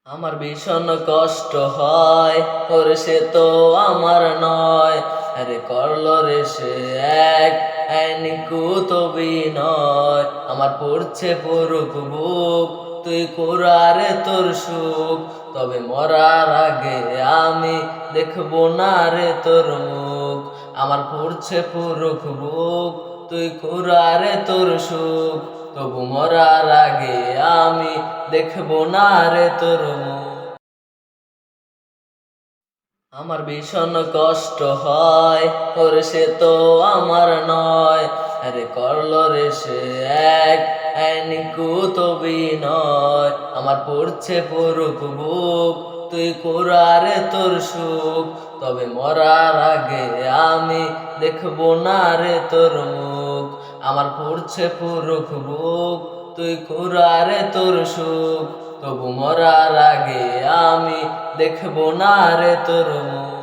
আমার ভীষণ কষ্ট হয়, ওর সে তো আমার নয়। আরে করলো রে সে এক নিকুত বিনয়। আমার পড়ছে পড়ুক বুক, তুই কুরারে তোর সুখ। তবে মরার আগে আমি দেখবো না রে তোর মুখ। আমার পড়ছে পড়ুক বুক, তুই কুরারে তোর সুখ। তবু মরার আগে আমি দেখবো না রে তোর মুখ। আমার ভীষণ কষ্ট হয়, ওর সে তো আমার নয়। আরে করলো রে সে এক নিকুত বিনয়। আমার পড়ছে পড়ুক বুক, তুই কুরারে তোর সুখ। তবে মরার আগে আমি দেখবো না রে তোর মুখ। আমার পড়ছে পড়ুক বুক, তুই কুরারে তোর সুখ। তবু মরার আগে আমি দেখবো না রে তোর মুখ।